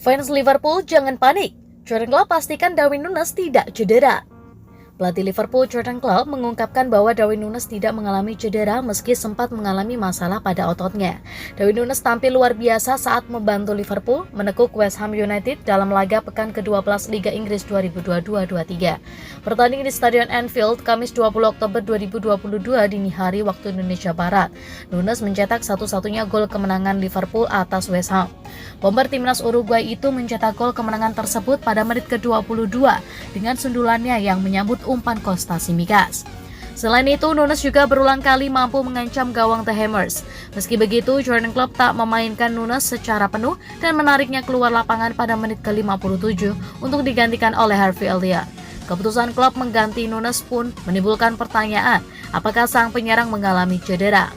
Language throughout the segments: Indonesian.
Fans Liverpool jangan panik, Jurgen Klopp pastikan Darwin Núñez tidak cedera. Pelatih Liverpool Jurgen Klopp mengungkapkan bahwa Darwin Núñez tidak mengalami cedera meski sempat mengalami masalah pada ototnya. Darwin Núñez tampil luar biasa saat membantu Liverpool menekuk West Ham United dalam laga pekan ke-12 Liga Inggris 2022-23. Bertanding di Stadion Anfield Kamis 20 Oktober 2022 dini hari waktu Indonesia Barat. Núñez mencetak satu-satunya gol kemenangan Liverpool atas West Ham. Bomber timnas Uruguay itu mencetak gol kemenangan tersebut pada menit ke-22 dengan sundulannya yang menyambut umpan Costa Tsimikas. Selain itu, Núñez juga berulang kali mampu mengancam gawang The Hammers. Meski begitu, Jurgen Klopp tak memainkan Núñez secara penuh dan menariknya keluar lapangan pada menit ke-57 untuk digantikan oleh Harvey Elliott. Keputusan Klopp mengganti Núñez pun menimbulkan pertanyaan, apakah sang penyerang mengalami cedera?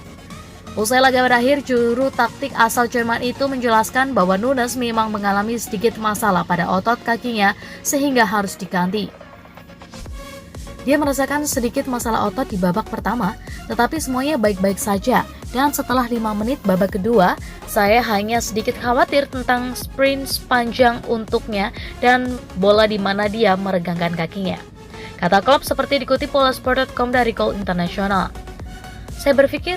Usai laga berakhir, juru taktik asal Jerman itu menjelaskan bahwa Núñez memang mengalami sedikit masalah pada otot kakinya sehingga harus diganti. Dia merasakan sedikit masalah otot di babak pertama, tetapi semuanya baik-baik saja. Dan setelah 5 menit babak kedua, saya hanya sedikit khawatir tentang sprint panjang untuknya dan bola di mana dia meregangkan kakinya. Kata Klopp seperti dikutip oleh Sport.com dari Goal International. Saya berpikir,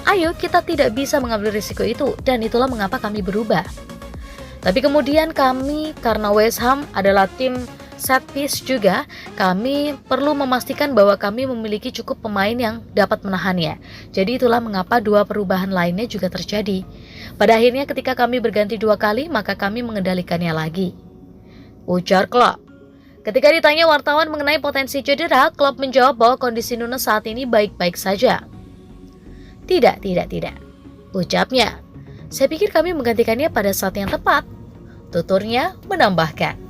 ayo kita tidak bisa mengambil risiko itu dan itulah mengapa kami berubah. Tapi kemudian kami, karena West Ham adalah tim set piece juga, kami perlu memastikan bahwa kami memiliki cukup pemain yang dapat menahannya. Jadi itulah mengapa dua perubahan lainnya juga terjadi. Pada akhirnya ketika kami berganti 2 kali, maka kami mengendalikannya lagi, ujar Klopp. Ketika ditanya wartawan mengenai potensi cedera, Klopp menjawab bahwa kondisi Núñez saat ini baik-baik saja. Tidak, ucapnya. Saya pikir kami menggantikannya pada saat yang tepat, tuturnya menambahkan.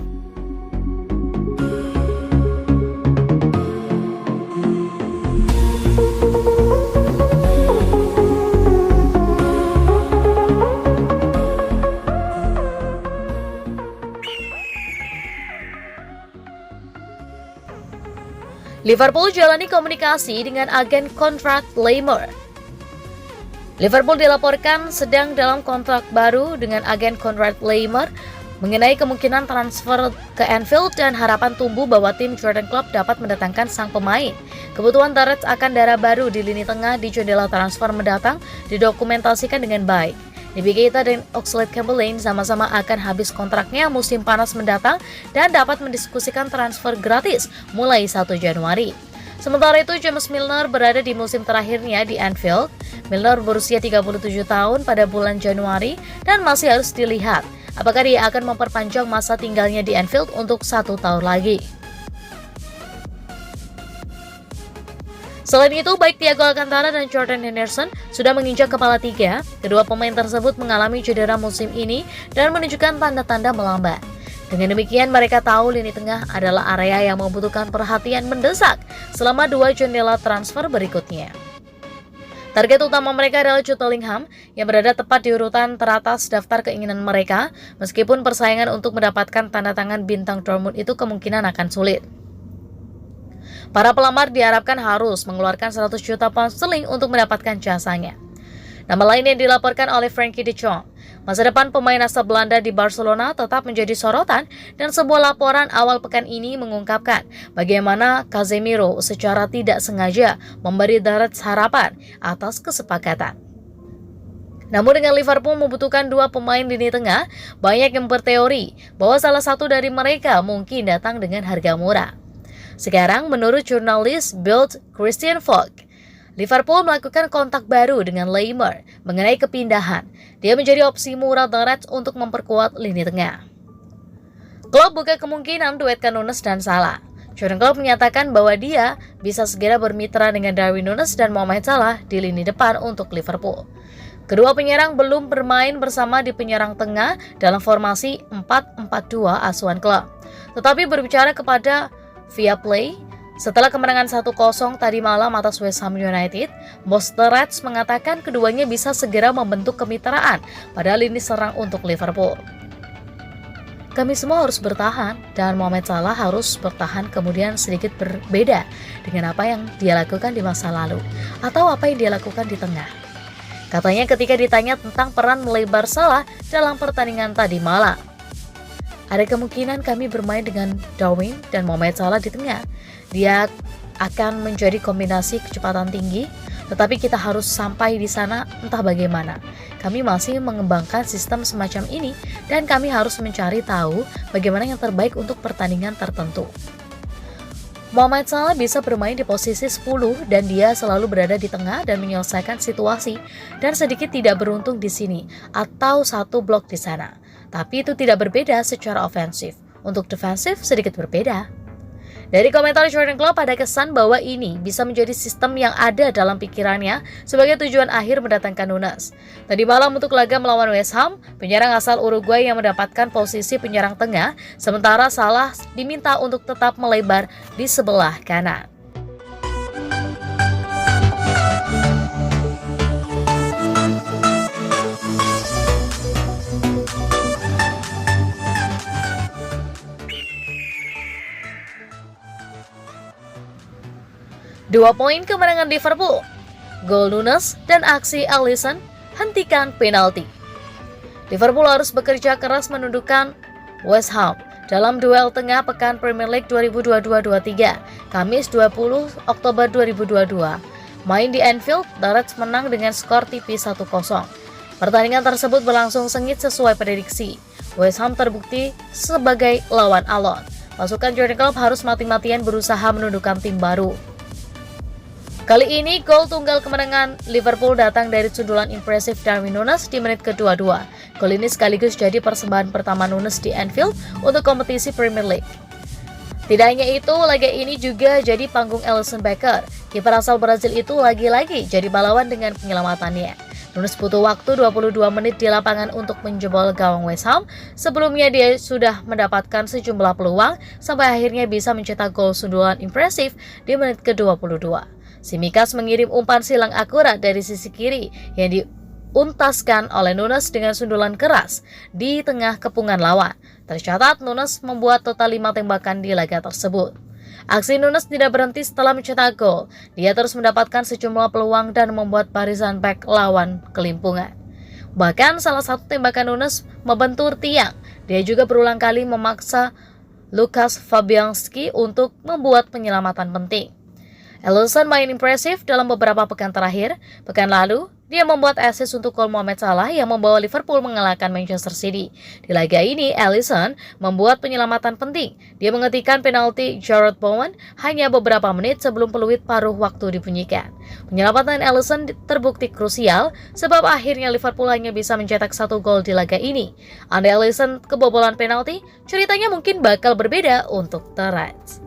Liverpool jalani komunikasi dengan agen kontrak Lemar. Liverpool dilaporkan sedang dalam kontrak baru dengan agen Konrad Laimer mengenai kemungkinan transfer ke Anfield dan harapan tumbuh bahwa tim Jurgen Klopp dapat mendatangkan sang pemain. Kebutuhan The Reds akan darah baru di lini tengah di jendela transfer mendatang didokumentasikan dengan baik. Naby Keita dan Oxlade-Chamberlain sama-sama akan habis kontraknya musim panas mendatang dan dapat mendiskusikan transfer gratis mulai 1 Januari. Sementara itu, James Milner berada di musim terakhirnya di Anfield. Milner berusia 37 tahun pada bulan Januari dan masih harus dilihat apakah dia akan memperpanjang masa tinggalnya di Anfield untuk 1 tahun lagi. Selain itu, baik Thiago Alcantara dan Jordan Henderson sudah menginjak kepala 3. Kedua pemain tersebut mengalami cedera musim ini dan menunjukkan tanda-tanda melambat. Dengan demikian, mereka tahu lini tengah adalah area yang membutuhkan perhatian mendesak selama 2 jendela transfer berikutnya. Target utama mereka adalah Jude Bellingham yang berada tepat di urutan teratas daftar keinginan mereka, meskipun persaingan untuk mendapatkan tanda tangan bintang Dortmund itu kemungkinan akan sulit. Para pelamar diharapkan harus mengeluarkan 100 juta pound sterling untuk mendapatkan jasanya. Nama lain yang dilaporkan oleh Frenkie de Jong. Masa depan pemain asal Belanda di Barcelona tetap menjadi sorotan dan sebuah laporan awal pekan ini mengungkapkan bagaimana Casemiro secara tidak sengaja memberi The Reds harapan atas kesepakatan. Namun dengan Liverpool membutuhkan 2 pemain lini tengah, banyak yang berteori bahwa salah satu dari mereka mungkin datang dengan harga murah. Sekarang menurut jurnalis Bild Christian Falk, Liverpool melakukan kontak baru dengan Lemar mengenai kepindahan. Dia menjadi opsi murah The Reds untuk memperkuat lini tengah. Klopp buka kemungkinan duetkan Núñez dan Salah. Jurgen Klopp menyatakan bahwa dia bisa segera bermitra dengan Darwin Núñez dan Mohamed Salah di lini depan untuk Liverpool. Kedua penyerang belum bermain bersama di penyerang tengah dalam formasi 4-4-2 asuhan Klopp. Tetapi berbicara kepada Viaplay, setelah kemenangan 1-0 tadi malam atas West Ham United, bos The Reds mengatakan keduanya bisa segera membentuk kemitraan pada lini serang untuk Liverpool. Kami semua harus bertahan dan Mohamed Salah harus bertahan, kemudian sedikit berbeda dengan apa yang dia lakukan di masa lalu atau apa yang dia lakukan di tengah. Katanya ketika ditanya tentang peran melebar Salah dalam pertandingan tadi malam. Ada kemungkinan kami bermain dengan Darwin dan Mohamed Salah di tengah. Dia akan menjadi kombinasi kecepatan tinggi, tetapi kita harus sampai di sana entah bagaimana. Kami masih mengembangkan sistem semacam ini dan kami harus mencari tahu bagaimana yang terbaik untuk pertandingan tertentu. Mohamed Salah bisa bermain di posisi 10 dan dia selalu berada di tengah dan menyelesaikan situasi dan sedikit tidak beruntung di sini atau satu blok di sana. Tapi itu tidak berbeda secara ofensif. Untuk defensif sedikit berbeda. Dari komentar Jurgen Klopp ada kesan bahwa ini bisa menjadi sistem yang ada dalam pikirannya sebagai tujuan akhir mendatangkan Nunes. Tadi malam untuk laga melawan West Ham, penyerang asal Uruguay yang mendapatkan posisi penyerang tengah, sementara Salah diminta untuk tetap melebar di sebelah kanan. Dua poin kemenangan Liverpool, gol Nunes dan aksi Alisson hentikan penalti. Liverpool harus bekerja keras menundukkan West Ham dalam duel tengah pekan Premier League 2022-23, Kamis 20 Oktober 2022. Main di Anfield, The Reds menang dengan skor tipis 1-0. Pertandingan tersebut berlangsung sengit sesuai prediksi. West Ham terbukti sebagai lawan alon. Pasukan Jurgen Klopp harus mati-matian berusaha menundukkan tim baru. Kali ini, gol tunggal kemenangan Liverpool datang dari sundulan impresif Darwin Nunes di menit ke-22. Gol ini sekaligus jadi persembahan pertama Nunes di Anfield untuk kompetisi Premier League. Tidak hanya itu, laga ini juga jadi panggung Alisson Becker. Kiper asal Brazil itu lagi-lagi jadi pahlawan dengan penyelamatannya. Nunes butuh waktu 22 menit di lapangan untuk menjebol gawang West Ham. Sebelumnya dia sudah mendapatkan sejumlah peluang sampai akhirnya bisa mencetak gol sundulan impresif di menit ke-22. Tsimikas mengirim umpan silang akurat dari sisi kiri yang diuntaskan oleh Nunes dengan sundulan keras di tengah kepungan lawan. Tercatat Nunes membuat total 5 tembakan di laga tersebut. Aksi Nunes tidak berhenti setelah mencetak gol. Dia terus mendapatkan sejumlah peluang dan membuat barisan bek lawan kelimpungan. Bahkan salah satu tembakan Nunes membentur tiang. Dia juga berulang kali memaksa Lukas Fabianski untuk membuat penyelamatan penting. Alisson main impresif dalam beberapa pekan terakhir. Pekan lalu, dia membuat assist untuk gol Mohamed Salah yang membawa Liverpool mengalahkan Manchester City. Di laga ini, Alisson membuat penyelamatan penting. Dia menghentikan penalti Jarrod Bowen hanya beberapa menit sebelum peluit paruh waktu dibunyikan. Penyelamatan Alisson terbukti krusial sebab akhirnya Liverpool hanya bisa mencetak 1 gol di laga ini. Andai Alisson kebobolan penalti, ceritanya mungkin bakal berbeda untuk The Reds.